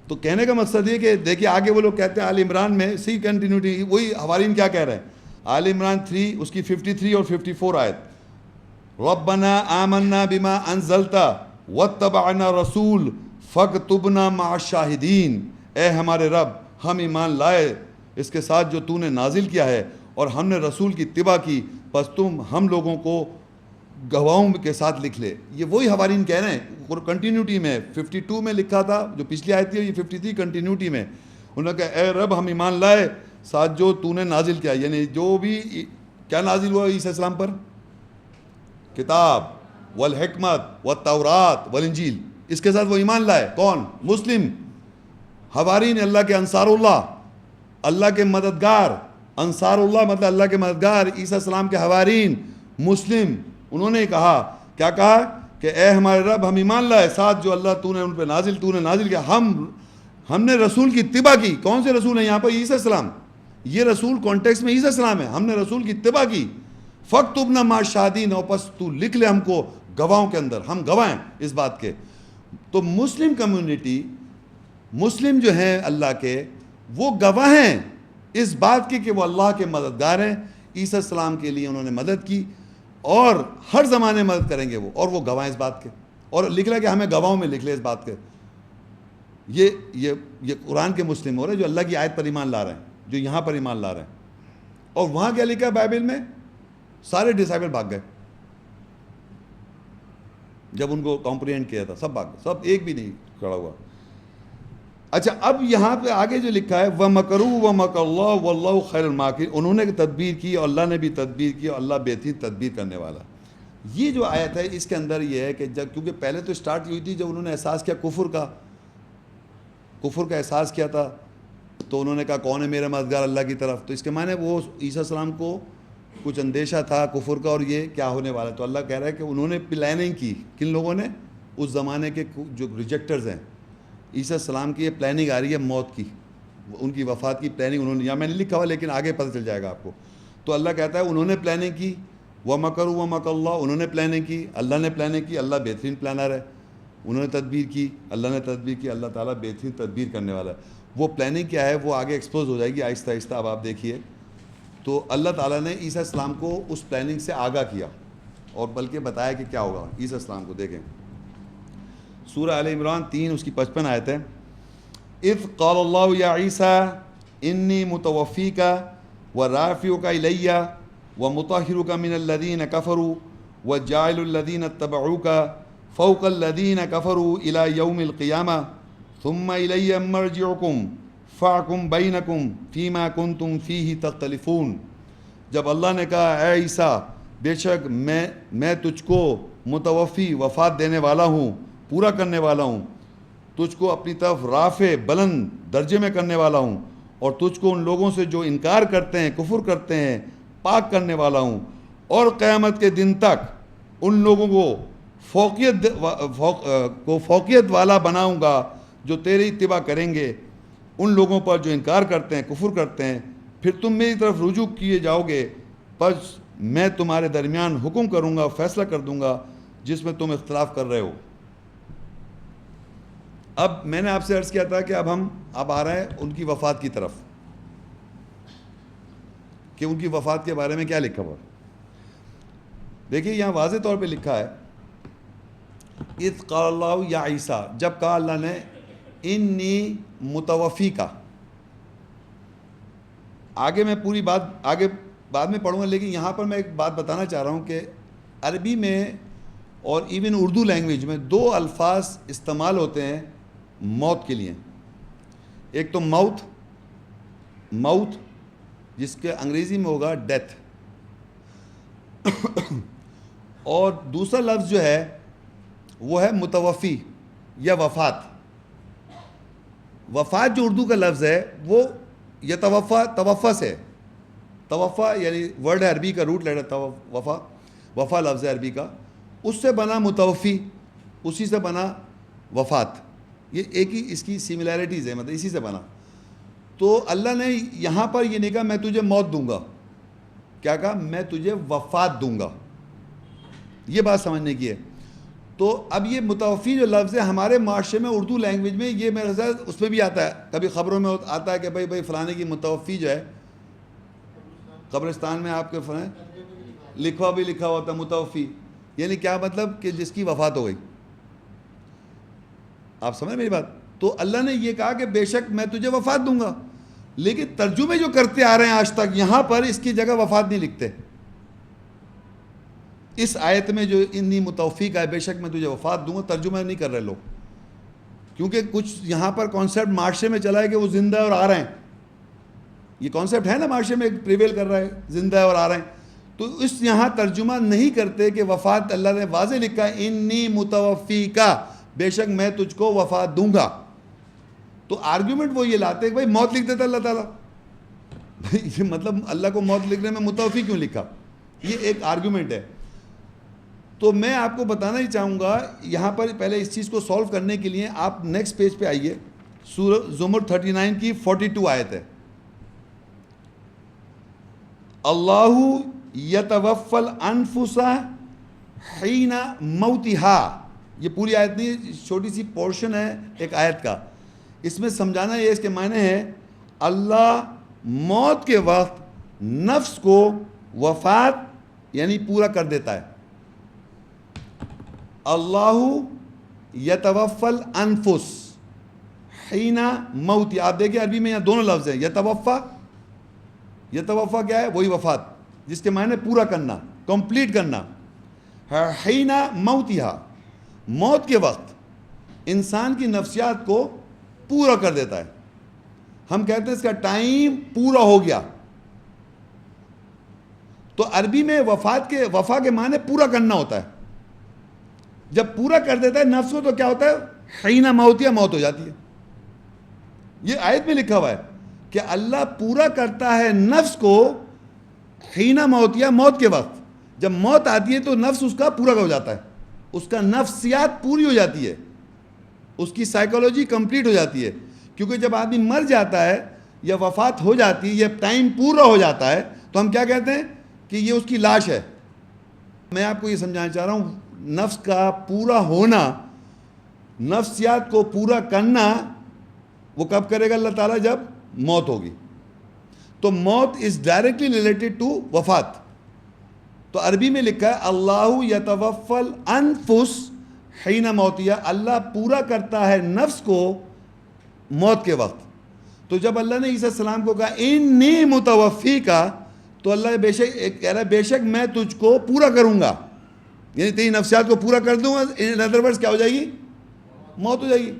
تو کہنے کا مقصد یہ کہ دیکھیے آگے وہ لوگ کہتے ہیں آل عمران میں سی کنٹینیوٹی، وہی حوارین کیا کہہ رہے ہیں، آل عمران 3 اس کی 53 اور 54 آیت، ربنا آمنا بما انزلت واتبعنا رسول فاکتبنا مع الشاہدین، اے ہمارے رب ہم ایمان لائے اس کے ساتھ جو تو نے نازل کیا ہے اور ہم نے رسول کی اتباع کی، پس تم ہم لوگوں کو گواہوں کے ساتھ لکھ لے۔ یہ وہی حوارین کہہ رہے ہیں، کنٹینیوٹی میں 52 میں لکھا تھا جو پچھلی آیت تھی، یہ 53 کنٹینیوٹی میں انہوں نے کہا اے رب ہم ایمان لائے ساتھ جو تو نے نازل کیا، یعنی جو بھی کیا نازل ہوا عیسیٰ السلام پر، کتاب والحکمت والتورات والانجیل، اس کے ساتھ وہ ایمان لائے۔ کون؟ مسلم حوارین، اللہ کے انصار اللہ، اللہ کے مددگار، انصار اللہ مطلب اللہ کے مددگار، عیسیٰ السلام کے حوارین مسلم، انہوں نے کہا کیا کہا کہ اے ہمارے رب ہم ایمان لائے ساتھ جو اللہ تو نے ان پہ نازل کیا، ہم نے رسول کی اتباع کی۔ کون سے رسول ہیں یہاں پر؟ عیسیٰ السلام، یہ رسول کانٹیکس میں عیسیٰ السلام ہے، ہم نے رسول کی اتباع کی، فاکتبنا مع الشاہدین، اور پس تو لکھ لے ہم کو گواہوں کے اندر، ہم گواہ ہیں اس بات کے۔ تو مسلم کمیونٹی، مسلم جو ہیں اللہ کے، وہ گواہ ہیں اس بات کی کہ وہ اللہ کے مددگار ہیں، عیسیٰ السلام کے لیے انہوں نے مدد کی اور ہر زمانے مدد کریں گے وہ، اور وہ گواہ اس بات کے، اور لکھ رہا کہ ہمیں گواہوں میں لکھ لے اس بات کے۔ یہ قرآن کے مسلم ہو رہے ہیں جو اللہ کی آیت پر ایمان لا رہے ہیں، جو یہاں پر ایمان لا رہے ہیں۔ اور وہاں کیا لکھا ہے بائبل میں؟ سارے ڈسائپل بھاگ گئے جب ان کو کمپریہنڈ کیا تھا، سب بھاگ گئے، سب، ایک بھی نہیں کھڑا ہوا۔ اچھا اب یہاں پہ آگے جو لکھا ہے وَمَكَرُوا وَمَكَرَ اللَّهُ وَاللَّهُ خَيْرُ الْمَاكِرِينَ، انہوں نے تدبیر کی اور اللہ نے بھی تدبیر کی اور اللہ بہترین تدبیر کرنے والا۔ یہ جو آیت ہے اس کے اندر یہ ہے کہ جب، کیونکہ پہلے تو سٹارٹ ہوئی تھی جب انہوں نے احساس کیا کفر کا احساس کیا تھا، تو انہوں نے کہا کون ہے میرا مددگار اللہ کی طرف، تو اس کے معنی وہ عیسیٰ السلام کو کچھ اندیشہ تھا کفر کا اور یہ کیا ہونے والا ہے۔ تو اللہ کہہ رہا ہے کہ انہوں نے پلاننگ کی، کن لوگوں نے؟ اس زمانے کے جو ریجیکٹرز ہیں، عیسیٰ السلام کی یہ پلاننگ آ رہی ہے موت کی، ان کی وفات کی پلاننگ انہوں نے، یہاں میں نے لکھا ہوا لیکن آگے پتہ چل جائے گا آپ کو۔ تو اللہ کہتا ہے انہوں نے پلاننگ کی، وَمَكَرُوا وَمَكَرَ اللَّهُ، انہوں نے پلاننگ کی، اللہ نے پلاننگ کی، اللہ بہترین پلانر ہے، انہوں نے تدبیر کی، اللہ نے تدبیر کی، اللہ تعالیٰ بہترین تدبیر کرنے والا ہے۔ وہ پلاننگ کیا ہے وہ آگے ایکسپوز ہو جائے گی آہستہ آہستہ، اب آپ دیکھیے۔ تو اللہ تعالیٰ نے عیسیٰ السلام کو اس پلاننگ سے آگاہ کیا اور بلکہ بتایا کہ کیا ہوگا عیسیٰ السلام کو۔ دیکھیں سورہ آل عمران 3 اس کی 55 آیت ہے، اذ قال اللہ یا عیسیٰ انی متوفیک ورافعک الی ومطہرک من الذین کفروا وجاعل الذین اتبعوک فوق الذین کفروا الی یوم القیامہ ثم الی مرجعکم فاحکم بینکم فیما کنتم فیہ تختلفون۔ جب اللہ نے کہا اے عیسیٰ بے شک میں تجھ کو متوفی وفات دینے والا ہوں، پورا کرنے والا ہوں، تجھ کو اپنی طرف رافع بلند درجے میں کرنے والا ہوں، اور تجھ کو ان لوگوں سے جو انکار کرتے ہیں کفر کرتے ہیں پاک کرنے والا ہوں، اور قیامت کے دن تک ان لوگوں کو فوقیت والا بناؤں گا جو تیری اتباع کریں گے، ان لوگوں پر جو انکار کرتے ہیں کفر کرتے ہیں۔ پھر تم میری طرف رجوع کیے جاؤ گے، پس میں تمہارے درمیان حکم کروں گا، فیصلہ کر دوں گا جس میں تم اختلاف کر رہے ہو۔ اب میں نے آپ سے عرض کیا تھا کہ اب آ رہا ہے ان کی وفات کی طرف، کہ ان کی وفات کے بارے میں کیا لکھا ہوا۔ دیکھیے یہاں واضح طور پہ لکھا ہے اذ قال اللہ یا عیسیٰ، جب کہا اللہ نے انی متوفی کا۔ آگے میں پوری بات آگے بعد میں پڑھوں گا، لیکن یہاں پر میں ایک بات بتانا چاہ رہا ہوں کہ عربی میں اور ایون اردو لینگویج میں 2 الفاظ استعمال ہوتے ہیں موت کے لیے۔ ایک تو موت جس کے انگریزی میں ہوگا ڈیتھ، اور دوسرا لفظ جو ہے وہ ہے متوفی یا وفات۔ وفات جو اردو کا لفظ ہے وہ توفا سے، توفا یعنی ورڈ ہے عربی کا، روٹ لیٹر وفا لفظ ہے عربی کا، اس سے بنا متوفی، اسی سے بنا وفات، یہ ایک ہی اس کی سملیرٹیز ہے، مطلب اسی سے بنا۔ تو اللہ نے یہاں پر یہ نہیں کہا میں تجھے موت دوں گا، کیا کہا؟ میں تجھے وفات دوں گا۔ یہ بات سمجھنے کی ہے۔ تو اب یہ متوفی جو لفظ ہے ہمارے معاشرے میں اردو لینگویج میں یہ میرے خیال اس میں بھی آتا ہے، کبھی خبروں میں آتا ہے کہ بھائی فلانے کی متوفی جو ہے قبرستان میں آپ کے لکھا ہوتا ہے متوفی، یعنی کیا مطلب کہ جس کی وفات ہو گئی. آپ سمجھ میری بات؟ تو اللہ نے یہ کہا کہ بے شک میں تجھے وفات دوں گا، لیکن ترجمے جو کرتے آ رہے ہیں آج تک یہاں پر اس کی جگہ وفات نہیں لکھتے. اس آیت میں جو انی متوفی کا ہے بے شک میں تجھے وفات دوں گا، ترجمہ نہیں کر رہے لوگ، کیونکہ کچھ یہاں پر کانسیپٹ معاشرے میں چلا ہے کہ وہ زندہ ہے اور آ رہے ہیں. یہ کانسیپٹ ہے نا معاشرے میں پریویل کر رہا ہے، زندہ ہے اور آ رہے ہیں. تو اس یہاں ترجمہ نہیں کرتے کہ وفات، اللہ نے واضح لکھا ہے انی متوفی کا، بے شک میں تجھ کو وفات دوں گا. تو آرگیومنٹ وہ یہ لاتے ہیں کہ بھائی موت لکھ دیتا اللہ تعالیٰ، یہ مطلب اللہ کو موت لکھنے میں متوفی کیوں لکھا؟ یہ ایک آرگیومنٹ ہے. تو میں آپ کو بتانا ہی چاہوں گا یہاں پر پہلے اس چیز کو سولو کرنے کے لیے آپ نیکسٹ پیج پہ آئیے. سورہ زمر 39 کی 42 آیت ہے. اللہ یتوفی الانفس حین موتہا، یہ پوری آیت نہیں، چھوٹی سی پورشن ہے ایک آیت کا. اس میں سمجھانا یہ اس کے معنی ہے اللہ موت کے وقت نفس کو وفات یعنی پورا کر دیتا ہے. اللہ یتوفی الانفس حین موت، آپ دیکھیں عربی میں یہاں دونوں لفظ ہیں. یتوفا کیا ہے؟ وہی وفات جس کے معنی پورا کرنا، کمپلیٹ کرنا. حین موتہا، موت کے وقت انسان کی نفسیات کو پورا کر دیتا ہے. ہم کہتے ہیں اس کا ٹائم پورا ہو گیا. تو عربی میں وفا کے معنی پورا کرنا ہوتا ہے. جب پورا کر دیتا ہے نفس کو تو کیا ہوتا ہے؟ حین موتہا، موت ہو جاتی ہے. یہ آیت میں لکھا ہوا ہے کہ اللہ پورا کرتا ہے نفس کو حین موتہا، موت کے وقت. جب موت آتی ہے تو نفس اس کا پورا ہو جاتا ہے، اس کا نفسیات پوری ہو جاتی ہے، اس کی سائیکالوجی کمپلیٹ ہو جاتی ہے. کیونکہ جب آدمی مر جاتا ہے یا وفات ہو جاتی ہے یا ٹائم پورا ہو جاتا ہے تو ہم کیا کہتے ہیں کہ یہ اس کی لاش ہے. میں آپ کو یہ سمجھانا چاہ رہا ہوں نفس کا پورا ہونا، نفسیات کو پورا کرنا وہ کب کرے گا اللہ تعالیٰ؟ جب موت ہوگی. تو موت از ڈائریکٹلی ریلیٹڈ ٹو وفات. تو عربی میں لکھا ہے اللہ یتوفی الانفس حین موتہا، اللہ پورا کرتا ہے نفس کو موت کے وقت. تو جب اللہ نے عیسیٰ السلام کو کہا انی متوفی کا، تو اللہ کہہ رہا ہے بے شک میں تجھ کو پورا کروں گا، یعنی تیری نفسیات کو پورا کر دوں گا. ان ادر ورڈز کیا ہو جائے گی؟ موت ہو جائے گی.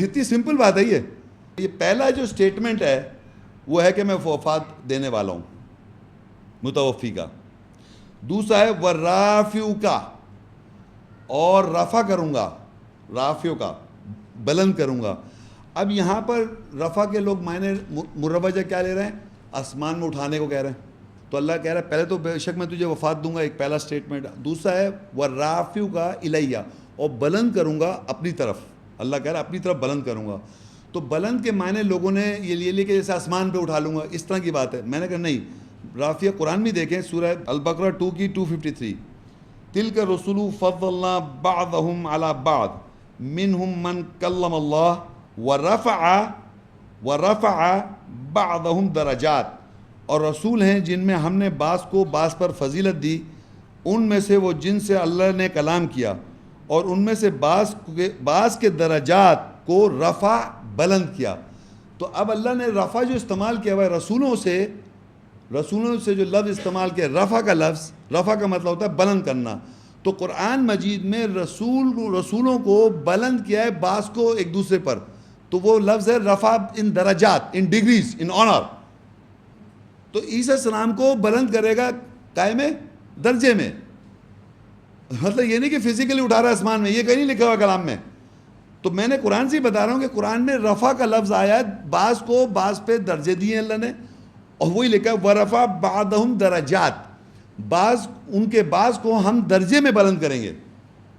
اتنی سمپل بات ہے یہ پہلا جو سٹیٹمنٹ ہے وہ ہے کہ میں وفات دینے والا ہوں، متوفی کا. دوسرا ہے ورافعو کا، اور رفع کروں گا، رافعو کا بلند کروں گا. اب یہاں پر رفع کے لوگ معنی مروجہ کیا لے رہے ہیں؟ آسمان میں اٹھانے کو کہہ رہے ہیں. تو اللہ کہہ رہا ہے پہلے تو بے شک میں تجھے وفات دوں گا، ایک پہلا سٹیٹمنٹ. دوسرا ہے ورافعو کا الیہ، اور بلند کروں گا اپنی طرف. اللہ کہہ رہا ہے اپنی طرف بلند کروں گا. تو بلند کے معنی لوگوں نے یہ لے کہ جیسے آسمان پہ اٹھا لوں گا، اس طرح کی بات ہے. میں نے کہا نہیں، رافعہ قرآن میں دیکھیں سورہ البقرہ 2 کی 253، تلک الرسل فضلنا بعضهم على بعض منهم من کلم اللہ ورفع بعضهم درجات. اور رسول ہیں جن میں ہم نے بعض کو بعض پر فضیلت دی، ان میں سے وہ جن سے اللہ نے کلام کیا، اور ان میں سے بعض کے درجات کو رفع بلند کیا. تو اب اللہ نے رفع جو استعمال کیا ہوا ہے رسولوں سے جو لفظ استعمال کیا، رفع کا لفظ، رفع کا مطلب ہوتا ہے بلند کرنا. تو قرآن مجید میں رسولوں کو بلند کیا ہے بعض کو ایک دوسرے پر. تو وہ لفظ ہے رفع ان درجات، ان ڈگریز، ان آنر. تو عیسیٰ السلام کو بلند کرے گا قائم درجے میں. مطلب یہ نہیں کہ فزیکلی اٹھا رہا ہے آسمان میں، یہ کہیں نہیں لکھا ہوا کلام میں. تو میں نے قرآن سے ہی بتا رہا ہوں کہ قرآن میں رفع کا لفظ آیا ہے، بعض کو بعض پہ درجے دیے اللہ نے، اور وہی لکھا ہے وَرَفَعَ بَعْضَهُمْ دَرَجَاتٍ، ان کے بعض کو ہم درجے میں بلند کریں گے،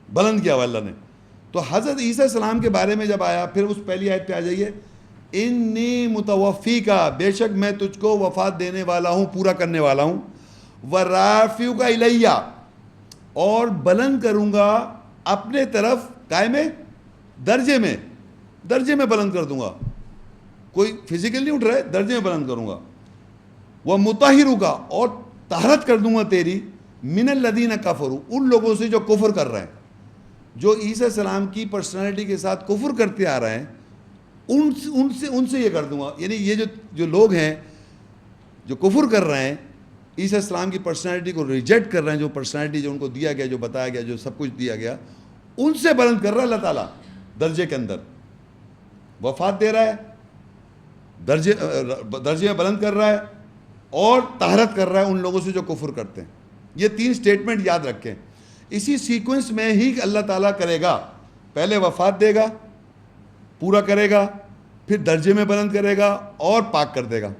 بلند کیا ہوا اللہ نے. تو حضرت عیسیٰ السلام کے بارے میں جب آیا، پھر اس پہلی آیت پہ آ جائیے، انی متوفی کا، بے شک میں تجھ کو وفات دینے والا ہوں، پورا کرنے والا ہوں. وَرَافِعُكَ إِلَيَّ، اور بلند کروں گا اپنے طرف قائم درجے میں بلند کر دوں گا. کوئی فزیکل نہیں اٹھ رہا ہے, درجے میں بلند کروں گا. وہ مطہروں کا, اور طہارت کر دوں گا تیری, من الذین کفروا, ان لوگوں سے جو کفر کر رہے ہیں, جو عیسیٰ السلام کی پرسنالٹی کے ساتھ کفر کرتے آ رہے ہیں, ان سے یہ کر دوں گا. یعنی یہ جو لوگ ہیں جو کفر کر رہے ہیں, عیسیٰ السلام کی پرسنالٹی کو ریجیکٹ کر رہے ہیں, جو پرسنالٹی جو ان کو دیا گیا, جو بتایا گیا, جو سب کچھ دیا گیا, ان سے بلند کر رہا ہے اللہ تعالیٰ درجے کے اندر. وفات دے رہا ہے, درجے میں بلند کر رہا ہے, اور طہارت کر رہا ہے ان لوگوں سے جو کفر کرتے ہیں. یہ 3 سٹیٹمنٹ یاد رکھیں. اسی سیکوینس میں ہی اللہ تعالیٰ کرے گا. پہلے وفات دے گا, پورا کرے گا, پھر درجے میں بلند کرے گا, اور پاک کر دے گا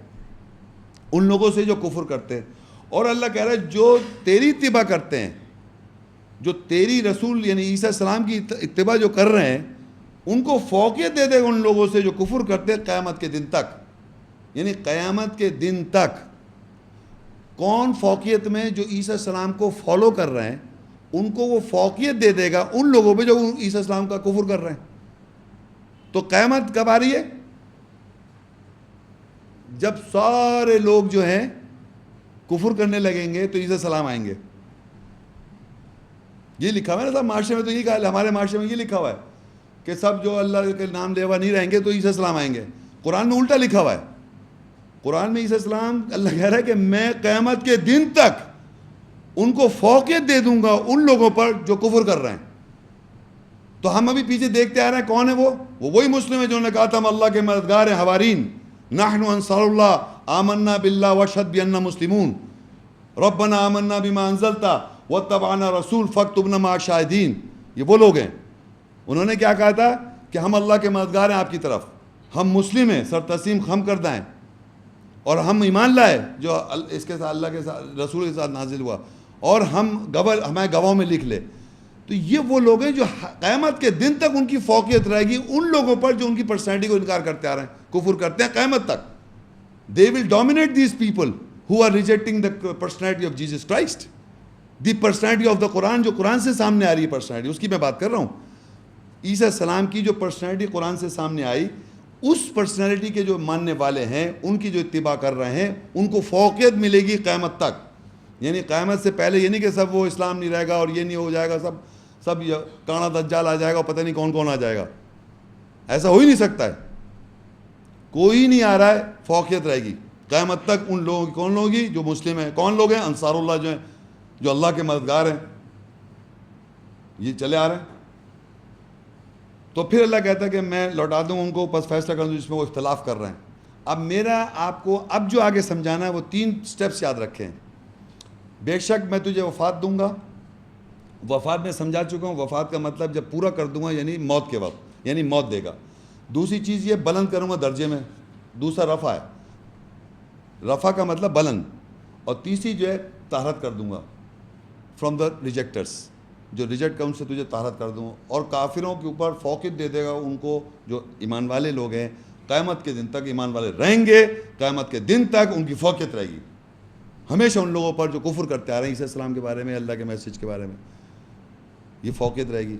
ان لوگوں سے جو کفر کرتے ہیں. اور اللہ کہہ رہا ہے جو تیری اتباع کرتے ہیں, جو تیری رسول یعنی عیسیٰ السلام کی اتباع جو کر رہے ہیں, ان کو فوقیت دے دے گا ان لوگوں سے جو کفر کرتے ہیں قیامت کے دن تک. یعنی قیامت کے دن تک کون فوقیت میں؟ جو عیسیٰ السلام کو فالو کر رہے ہیں, ان کو وہ فوقیت دے دے گا ان لوگوں پہ جو عیسیٰ السلام کا کفر کر رہے ہیں. تو قیامت کب آ رہی ہے؟ جب سارے لوگ جو ہیں کفر کرنے لگیں گے تو عیسیٰ السلام آئیں گے. یہ لکھا ہوا ہے نا صاحب معاشرے میں, تو یہ کہا ہے ہمارے معاشرے میں, یہ لکھا ہوا ہے کہ سب جو اللہ کے نام لیوا نہیں رہیں گے تو عیسیٰ السلام آئیں گے. قرآن میں الٹا لکھا ہوا ہے. قرآن میں عیسیٰ السلام, اللہ کہہ رہا ہے کہ میں قیامت کے دن تک ان کو فوقیت دے دوں گا ان لوگوں پر جو کفر کر رہے ہیں. تو ہم ابھی پیچھے دیکھتے آ رہے ہیں کون ہے وہ وہی مسلم ہے جنہوں نے کہا تھا ہم اللہ کے مددگار ہیں, حوارین, نحن انصار اللہ, آمنا باللہ واشہد بأننا مسلمون, ربنا آمنا بما انزلت واتبعنا رسول فاکتبنا مع الشاہدین. یہ وہ لوگ ہیں. انہوں نے کیا کہا تھا کہ ہم اللہ کے مددگار ہیں آپ کی طرف, ہم مسلم ہیں, سر تسلیم خم کردہ ہیں, اور ہم ایمان لائے جو اس کے ساتھ اللہ کے ساتھ رسول کے ساتھ نازل ہوا, اور ہمیں گواہوں میں لکھ لے. تو یہ وہ لوگ ہیں جو قیامت کے دن تک ان کی فوقیت رہے گی ان لوگوں پر جو ان کی پرسنالٹی کو انکار کرتے آ رہے ہیں, کفر کرتے ہیں قیامت تک. They will dominate these people who are rejecting the personality of Jesus Christ. The personality of the Quran, جو قرآن سے سامنے آ رہی ہے پرسنالٹی, اس کی میں بات کر رہا ہوں. عیسیٰ السلام کی جو پرسنالٹی قرآن سے سامنے آئی, اس پرسنالٹی کے جو ماننے والے ہیں, ان کی جو اتباع کر رہے ہیں, ان کو فوقیت ملے گی قیامت تک. یعنی قیامت سے پہلے یہ نہیں کہ سب وہ اسلام نہیں رہے گا اور یہ نہیں ہو جائے گا, سب کانا دجال آ جائے گا, پتہ نہیں کون کون آ جائے گا. ایسا ہو ہی نہیں سکتا ہے. کوئی نہیں آ رہا ہے, فوقیت رہے گی قیامت تک ان لوگوں کی. کون لوگ ہی جو مسلم ہیں, کون لوگ ہیں؟ انصار اللہ جو ہیں, جو اللہ کے مددگار ہیں, یہ چلے آ رہے ہیں. تو پھر اللہ کہتا ہے کہ میں لوٹا دوں ان کو, بس فیصلہ کر دوں جس میں وہ اختلاف کر رہے ہیں. اب میرا آپ کو اب جو آگے سمجھانا ہے وہ 3 سٹیپس یاد رکھیں. بے شک میں تجھے وفات دوں گا. وفات میں سمجھا چکا ہوں, وفات کا مطلب جب پورا کر دوں گا یعنی موت کے وقت, یعنی موت دے گا. دوسری چیز یہ بلند کروں گا درجے میں, دوسرا رفع ہے, رفع کا مطلب بلند. اور تیسری جو ہے طہارت کر دوں گا فرام دا ریجیکٹرس, جو ریجیکٹ کر ان سے تجھے طہارت کر دوں. اور کافروں کے اوپر فوقیت دے دے گا ان کو جو ایمان والے لوگ ہیں. قیامت کے دن تک ایمان والے رہیں گے, قیامت کے دن تک ان کی فوقیت رہے گی ہمیشہ ان لوگوں پر جو کفر کرتے آ رہے ہیں عیسیٰ السلام کے بارے میں, اللہ کے میسج کے بارے میں, یہ فوقیت رہے گی.